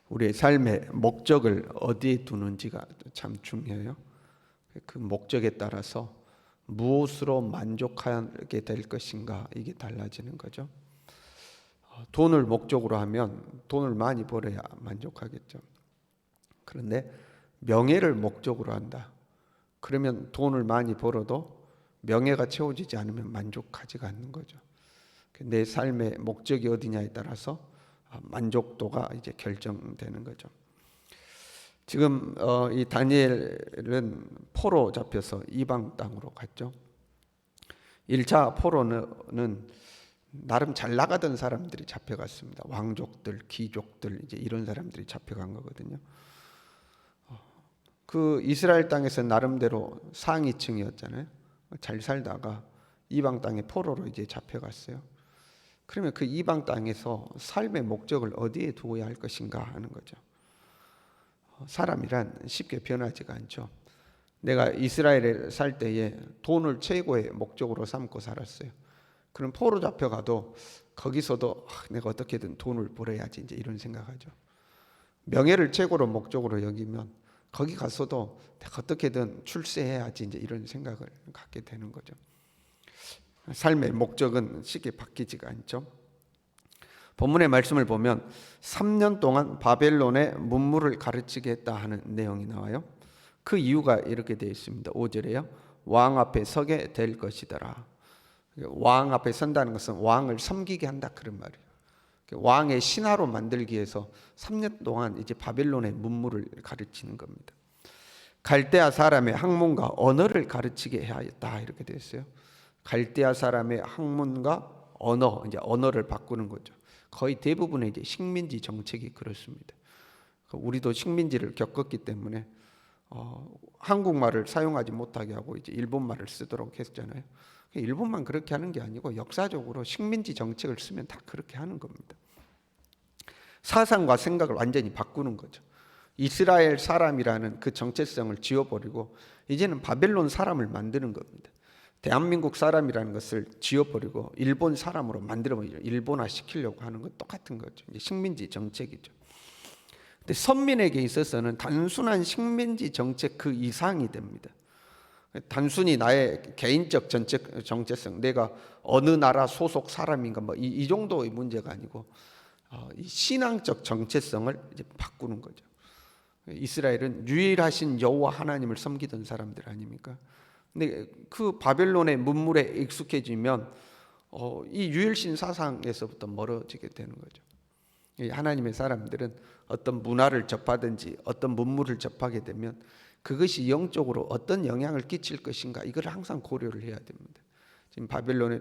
우리의 삶의 목적을 어디에 두는지가 참 중요해요. 그 목적에 따라서 무엇으로 만족하게 될 것인가, 이게 달라지는 거죠. 돈을 목적으로 하면 돈을 많이 벌어야 만족하겠죠. 그런데 명예를 목적으로 한다. 그러면 돈을 많이 벌어도 명예가 채워지지 않으면 만족하지가 않는 거죠. 내 삶의 목적이 어디냐에 따라서 만족도가 이제 결정되는 거죠. 지금 이 다니엘은 포로 잡혀서 이방 땅으로 갔죠. 1차 포로는 나름 잘 나가던 사람들이 잡혀갔습니다. 왕족들, 귀족들, 이제 이런 사람들이 잡혀간 거거든요. 그 이스라엘 땅에서 나름대로 상위층이었잖아요. 잘 살다가 이방 땅에 포로로 이제 잡혀갔어요. 그러면 그 이방 땅에서 삶의 목적을 어디에 두어야 할 것인가 하는 거죠. 사람이란 쉽게 변하지가 않죠. 내가 이스라엘에 살 때에 돈을 최고의 목적으로 삼고 살았어요. 그럼 포로 잡혀가도 거기서도 내가 어떻게든 돈을 벌어야지, 이제 이런 생각하죠. 명예를 최고로 목적으로 여기면 거기 가서도 내가 어떻게든 출세해야지, 이제 이런 생각을 갖게 되는 거죠. 삶의 목적은 쉽게 바뀌지가 않죠. 본문의 말씀을 보면 3년 동안 바벨론의 문물을 가르치게 했다 하는 내용이 나와요. 그 이유가 이렇게 되어 있습니다. 5절에요. 왕 앞에 서게 될 것이더라. 왕 앞에 선다는 것은 왕을 섬기게 한다, 그런 말이에요. 왕의 신하로 만들기 위해서 3년 동안 이제 바벨론의 문물을 가르치는 겁니다. 갈대아 사람의 학문과 언어를 가르치게 해야 했다, 이렇게 되어 있어요. 갈대아 사람의 학문과 언어, 이제 언어를 바꾸는 거죠. 거의 대부분의 이제 식민지 정책이 그렇습니다. 우리도 식민지를 겪었기 때문에 한국말을 사용하지 못하게 하고 이제 일본말을 쓰도록 했잖아요. 일본만 그렇게 하는 게 아니고 역사적으로 식민지 정책을 쓰면 다 그렇게 하는 겁니다. 사상과 생각을 완전히 바꾸는 거죠. 이스라엘 사람이라는 그 정체성을 지워버리고 이제는 바벨론 사람을 만드는 겁니다. 대한민국 사람이라는 것을 지워버리고 일본 사람으로 만들어버리죠. 일본화 시키려고 하는 건 똑같은 거죠. 이제 식민지 정책이죠. 근데 선민에게 있어서는 단순한 식민지 정책 그 이상이 됩니다. 단순히 나의 개인적 정체성, 내가 어느 나라 소속 사람인가 이 정도의 문제가 아니고 이 신앙적 정체성을 이제 바꾸는 거죠. 이스라엘은 유일하신 여호와 하나님을 섬기던 사람들 아닙니까? 근데 그 바벨론의 문물에 익숙해지면 이 유일신 사상에서부터 멀어지게 되는 거죠. 하나님의 사람들은 어떤 문화를 접하든지 어떤 문물을 접하게 되면 그것이 영적으로 어떤 영향을 끼칠 것인가, 이걸 항상 고려를 해야 됩니다. 지금 바벨론에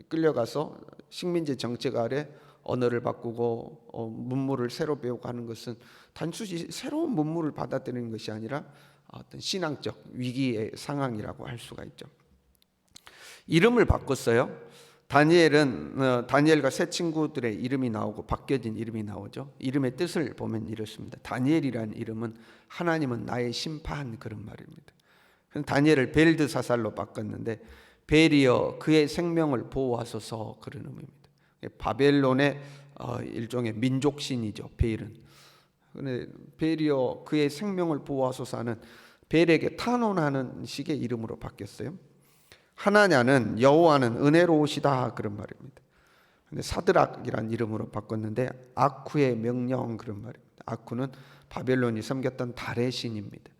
끌려가서 식민지 정책 아래 언어를 바꾸고 문물을 새로 배우고 하는 것은 단순히 새로운 문물을 받아들이는 것이 아니라 어떤 신앙적 위기의 상황이라고 할 수가 있죠. 이름을 바꿨어요. 다니엘은 다니엘과 세 친구들의 이름이 나오고 바뀌어진 이름이 나오죠. 이름의 뜻을 보면 이렇습니다. 다니엘이라는 이름은 하나님은 나의 심판, 그런 말입니다. 다니엘을 벨드사살로 바꿨는데 벨이여 그의 생명을 보호하소서, 그런 의미입니다. 바벨론의 일종의 민족신이죠, 벨은. 근데 벨이여 그의 생명을 보호하소서 하는 벨에게 탄원하는 식의 이름으로 바뀌었어요. 하나냐는 여호와는 은혜로우시다, 그런 말입니다. 근데 사드락이라는 이름으로 바꿨는데 아쿠의 명령, 그런 말입니다. 아쿠는 바벨론이 섬겼던 달의 신입니다.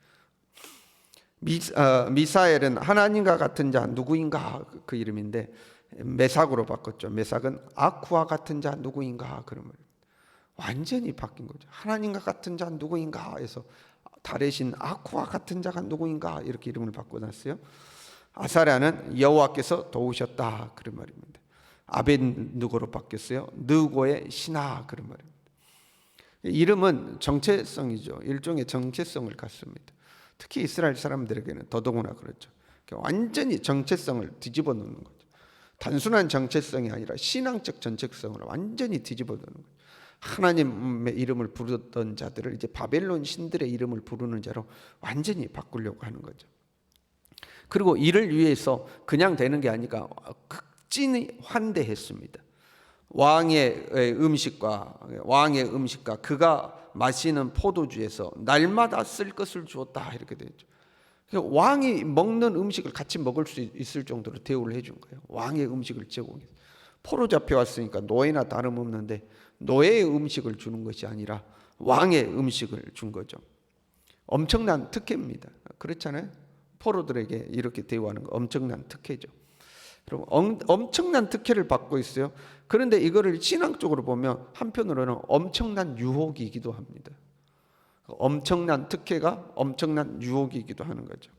미사엘은 하나님과 같은 자 누구인가, 그 이름인데 메삭으로 바꿨죠. 메삭은 아쿠와 같은 자 누구인가, 그런 말입니다. 완전히 바뀐 거죠. 하나님과 같은 자 누구인가 해서 달의 신 아쿠와 같은 자가 누구인가, 이렇게 이름을 바꿔놨어요. 아사랴는 여호와께서 도우셨다, 그런 말입니다. 아벤누고로 바뀌었어요. 느고의 신하, 그런 말입니다. 이름은 정체성이죠. 일종의 정체성을 갖습니다. 특히 이스라엘 사람들에게는 더더구나 그렇죠. 완전히 정체성을 뒤집어 놓는 거죠. 단순한 정체성이 아니라 신앙적 정체성을 완전히 뒤집어 놓는 거죠. 하나님의 이름을 부르던 자들을 이제 바벨론 신들의 이름을 부르는 자로 완전히 바꾸려고 하는 거죠. 그리고 이를 위해서 그냥 되는 게 아니라 극진히 환대했습니다. 왕의 음식과 그가 마시는 포도주에서 날마다 쓸 것을 주었다 이렇게 되죠. 왕이 먹는 음식을 같이 먹을 수 있을 정도로 대우를 해준 거예요. 왕의 음식을 제공해서. 포로 잡혀왔으니까 노예나 다름없는데 노예의 음식을 주는 것이 아니라 왕의 음식을 준 거죠. 엄청난 특혜입니다. 그렇잖아요. 포로들에게 이렇게 대우하는 거 엄청난 특혜죠. 여러분, 엄청난 특혜를 받고 있어요. 그런데 이거를 신앙적으로 보면 한편으로는 엄청난 유혹이기도 합니다. 엄청난 특혜가 엄청난 유혹이기도 하는 거죠.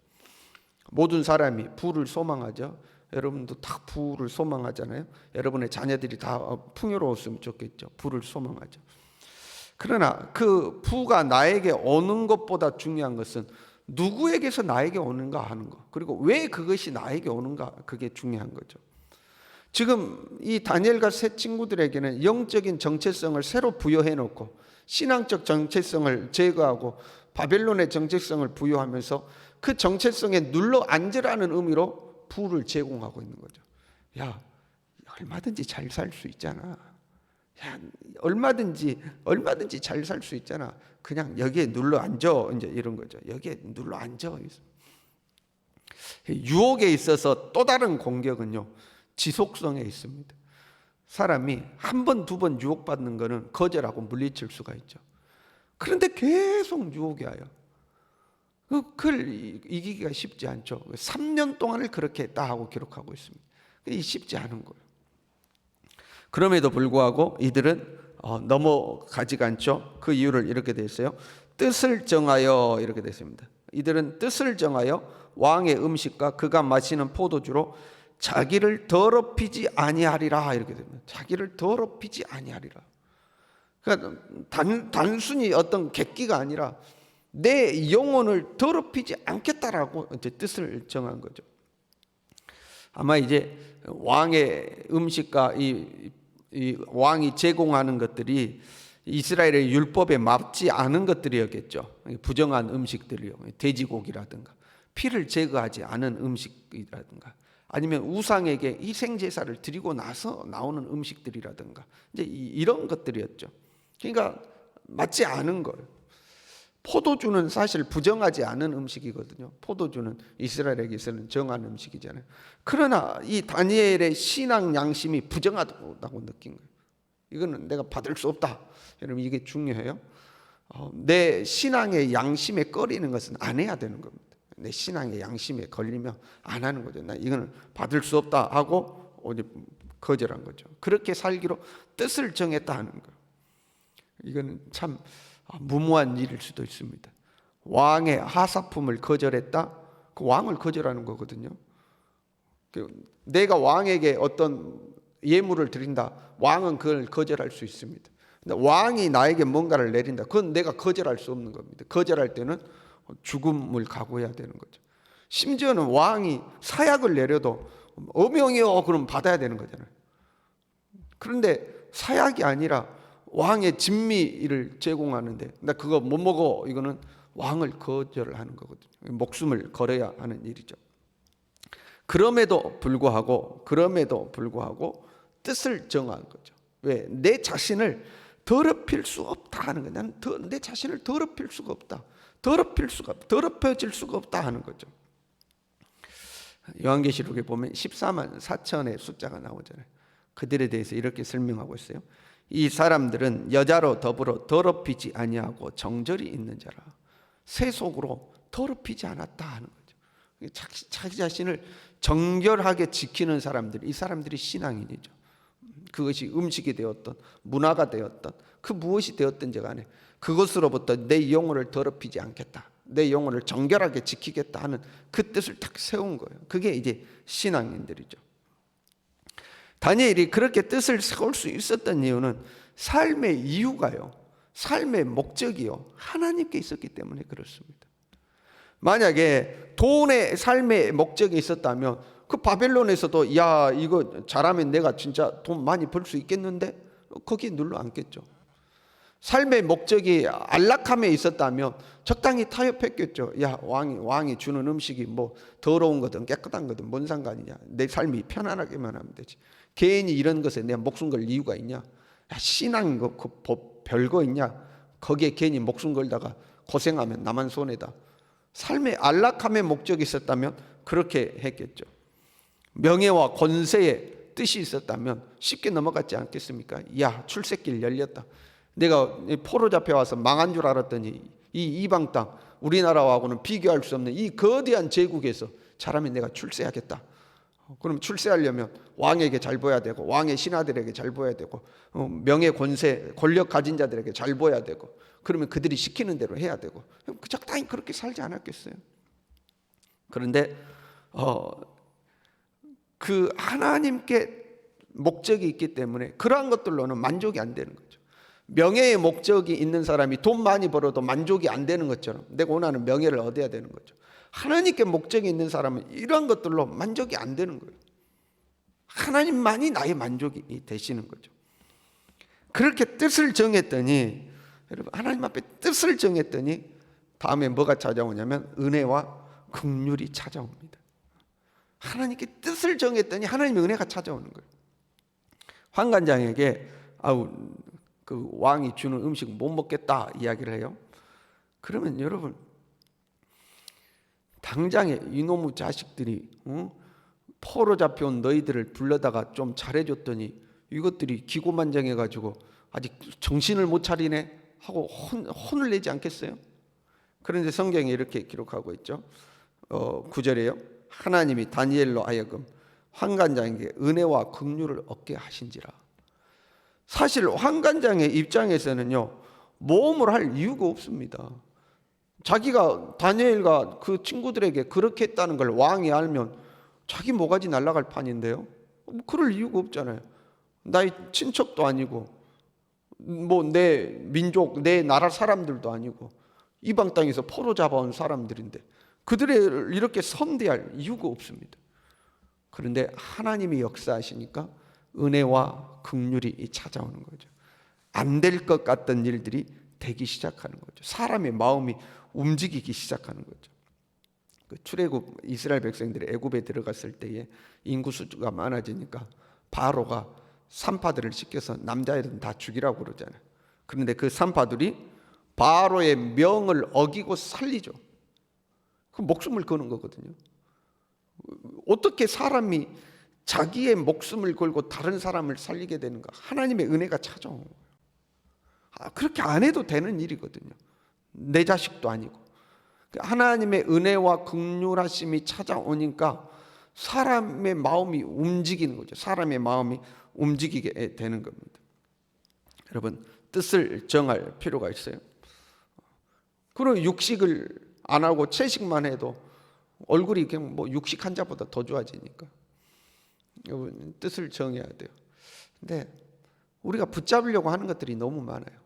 모든 사람이 부를 소망하죠. 여러분도 다 부를 소망하잖아요. 여러분의 자녀들이 다 풍요로웠으면 좋겠죠. 부를 소망하죠. 그러나 그 부가 나에게 오는 것보다 중요한 것은 누구에게서 나에게 오는가 하는 것, 그리고 왜 그것이 나에게 오는가, 그게 중요한 거죠. 지금 이 다니엘과 세 친구들에게는 영적인 정체성을 새로 부여해 놓고 신앙적 정체성을 제거하고 바벨론의 정체성을 부여하면서 그 정체성에 눌러 앉으라는 의미로 부를 제공하고 있는 거죠. 야, 얼마든지 잘 살 수 있잖아. 야, 얼마든지 잘 살 수 있잖아. 그냥 여기에 눌러 앉아. 이제 이런 거죠. 여기에 눌러 앉아. 유혹에 있어서 또 다른 공격은요, 지속성에 있습니다. 사람이 한 번, 두 번 유혹받는 거는 거절하고 물리칠 수가 있죠. 그런데 계속 유혹이 와요. 그걸 이기기가 쉽지 않죠. 3년 동안을 그렇게 했다 하고 기록하고 있습니다. 쉽지 않은 거예요. 그럼에도 불구하고 이들은 넘어가지가 않죠. 그 이유를 이렇게 돼 있어요. 뜻을 정하여 이렇게 되어 있습니다. 이들은 뜻을 정하여 왕의 음식과 그가 마시는 포도주로 자기를 더럽히지 아니하리라 이렇게 됩니다. 자기를 더럽히지 아니하리라. 그러니까 단순히 어떤 객기가 아니라 내 영혼을 더럽히지 않겠다라고 이제 뜻을 정한 거죠. 아마 이제 왕의 음식과 이 왕이 제공하는 것들이 이스라엘의 율법에 맞지 않은 것들이었겠죠. 부정한 음식들이요. 돼지고기라든가 피를 제거하지 않은 음식이라든가 아니면 우상에게 희생제사를 드리고 나서 나오는 음식들이라든가 이제 이런 것들이었죠. 그러니까 맞지 않은 거예요. 포도주는 사실 부정하지 않은 음식이거든요. 포도주는 이스라엘에게서는 정한 음식이잖아요. 그러나 이 다니엘의 신앙 양심이 부정하다고 느낀 거예요. 이거는 내가 받을 수 없다. 여러분, 이게 중요해요. 내 신앙의 양심에 꺼리는 것은 안 해야 되는 겁니다. 내 신앙의 양심에 걸리면 안 하는 거죠. 나 이거는 받을 수 없다 하고 거절한 거죠. 그렇게 살기로 뜻을 정했다 하는 거예요. 이거는 참 무모한 일일 수도 있습니다. 왕의 하사품을 거절했다? 그 왕을 거절하는 거거든요. 내가 왕에게 어떤 예물을 드린다. 왕은 그걸 거절할 수 있습니다. 근데 왕이 나에게 뭔가를 내린다. 그건 내가 거절할 수 없는 겁니다. 거절할 때는 죽음을 각오해야 되는 거죠. 심지어는 왕이 사약을 내려도 어명이요 그럼 받아야 되는 거잖아요. 그런데 사약이 아니라 왕의 진미를 제공하는데 나 그거 못 먹어. 이거는 왕을 거절하는 거거든요. 목숨을 걸어야 하는 일이죠. 그럼에도 불구하고 뜻을 정한 거죠. 왜? 내 자신을 더럽힐 수 없다 하는 거예요. 나는 내 자신을 더럽힐 수가 없다. 더럽혀질 수가 없다 하는 거죠. 요한계시록에 보면 14만 4천의 숫자가 나오잖아요. 그들에 대해서 이렇게 설명하고 있어요. 이 사람들은 여자로 더불어 더럽히지 아니하고 정절이 있는 자라 세속으로 더럽히지 않았다 하는 거죠. 자기 자신을 정결하게 지키는 사람들, 이 사람들이 신앙인이죠. 그것이 음식이 되었던 문화가 되었던 그 무엇이 되었든지 간에 그것으로부터 내 영혼을 더럽히지 않겠다, 내 영혼을 정결하게 지키겠다 하는 그 뜻을 딱 세운 거예요. 그게 이제 신앙인들이죠. 다니엘이 그렇게 뜻을 세울 수 있었던 이유는 삶의 이유가요, 삶의 목적이요, 하나님께 있었기 때문에 그렇습니다. 만약에 돈의 삶의 목적이 있었다면 그 바벨론에서도 야 이거 잘하면 내가 진짜 돈 많이 벌 수 있겠는데 거기에 눌러 앉겠죠. 삶의 목적이 안락함에 있었다면 적당히 타협했겠죠. 야 왕이 주는 음식이 뭐 더러운 거든 깨끗한 거든 뭔 상관이냐, 내 삶이 편안하게만 하면 되지. 괜히 이런 것에 내가 목숨 걸 이유가 있냐? 야, 신앙인 거 그 별거 있냐? 거기에 괜히 목숨 걸다가 고생하면 나만 손해다. 삶의 안락함의 목적이 있었다면 그렇게 했겠죠. 명예와 권세의 뜻이 있었다면 쉽게 넘어갔지 않겠습니까? 야, 출세길 열렸다. 내가 포로 잡혀와서 망한 줄 알았더니 이 이방 땅, 우리나라하고는 비교할 수 없는 이 거대한 제국에서 잘하면 내가 출세하겠다. 그럼 출세하려면 왕에게 잘 보여야 되고, 왕의 신하들에게 잘 보여야 되고, 명예, 권세, 권력 가진 자들에게 잘 보여야 되고, 그러면 그들이 시키는 대로 해야 되고, 그 적당히 그렇게 살지 않았겠어요? 그런데 그 하나님께 목적이 있기 때문에 그러한 것들로는 만족이 안 되는 거죠. 명예의 목적이 있는 사람이 돈 많이 벌어도 만족이 안 되는 것처럼 내가 원하는 명예를 얻어야 되는 거죠. 하나님께 목적이 있는 사람은 이러한 것들로 만족이 안 되는 거예요. 하나님만이 나의 만족이 되시는 거죠. 그렇게 뜻을 정했더니, 여러분, 하나님 앞에 뜻을 정했더니 다음에 뭐가 찾아오냐면 은혜와 긍휼이 찾아옵니다. 하나님께 뜻을 정했더니 하나님의 은혜가 찾아오는 거예요. 환관장에게 그 왕이 주는 음식 못 먹겠다 이야기를 해요. 그러면 여러분, 당장에 이놈의 자식들이 포로 잡혀온 너희들을 불러다가 좀 잘해줬더니 이것들이 기고만장해가지고 아직 정신을 못 차리네 하고 혼을 내지 않겠어요? 그런데 성경에 이렇게 기록하고 있죠. 9절에요. 하나님이 다니엘로 하여금 환관장에게 은혜와 긍휼을 얻게 하신지라. 사실 환관장의 입장에서는요, 모험을 할 이유가 없습니다. 자기가 다니엘과 그 친구들에게 그렇게 했다는 걸 왕이 알면 자기 모가지 날아갈 판인데요. 그럴 이유가 없잖아요. 나의 친척도 아니고 뭐 내 민족, 내 나라 사람들도 아니고 이방 땅에서 포로 잡아온 사람들인데 그들을 이렇게 선대할 이유가 없습니다. 그런데 하나님이 역사하시니까 은혜와 긍휼이 찾아오는 거죠. 안 될 것 같던 일들이 되기 시작하는 거죠. 사람의 마음이 움직이기 시작하는 거죠. 그 출애굽 이스라엘 백성들이 애굽에 들어갔을 때에 인구 수가 많아지니까 바로가 산파들을 시켜서 남자애들은 다 죽이라고 그러잖아요. 그런데 그 산파들이 바로의 명을 어기고 살리죠. 그 목숨을 거는 거거든요. 어떻게 사람이 자기의 목숨을 걸고 다른 사람을 살리게 되는가? 하나님의 은혜가 찾아온 거예요. 그렇게 안 해도 되는 일이거든요. 내 자식도 아니고. 하나님의 은혜와 긍휼하심이 찾아오니까 사람의 마음이 움직이는 거죠. 사람의 마음이 움직이게 되는 겁니다. 여러분, 뜻을 정할 필요가 있어요. 그리고 육식을 안 하고 채식만 해도 얼굴이 그냥 뭐 육식 환자보다 더 좋아지니까 여러분, 뜻을 정해야 돼요. 근데 우리가 붙잡으려고 하는 것들이 너무 많아요.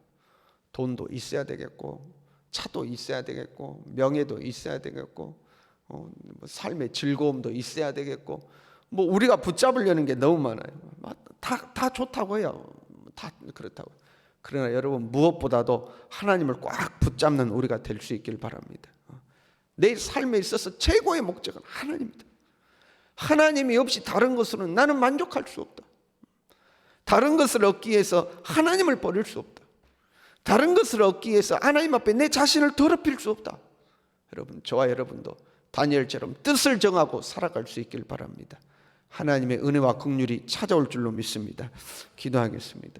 돈도 있어야 되겠고, 차도 있어야 되겠고, 명예도 있어야 되겠고, 삶의 즐거움도 있어야 되겠고, 뭐 우리가 붙잡으려는 게 너무 많아요. 다 좋다고 해요. 다 그렇다고. 그러나 여러분, 무엇보다도 하나님을 꽉 붙잡는 우리가 될 수 있길 바랍니다. 내 삶에 있어서 최고의 목적은 하나님입니다. 하나님이 없이 다른 것으로는 나는 만족할 수 없다. 다른 것을 얻기 위해서 하나님을 버릴 수 없다. 다른 것을 얻기 위해서 하나님 앞에 내 자신을 더럽힐 수 없다. 여러분, 저와 여러분도 다니엘처럼 뜻을 정하고 살아갈 수 있길 바랍니다. 하나님의 은혜와 긍휼이 찾아올 줄로 믿습니다. 기도하겠습니다.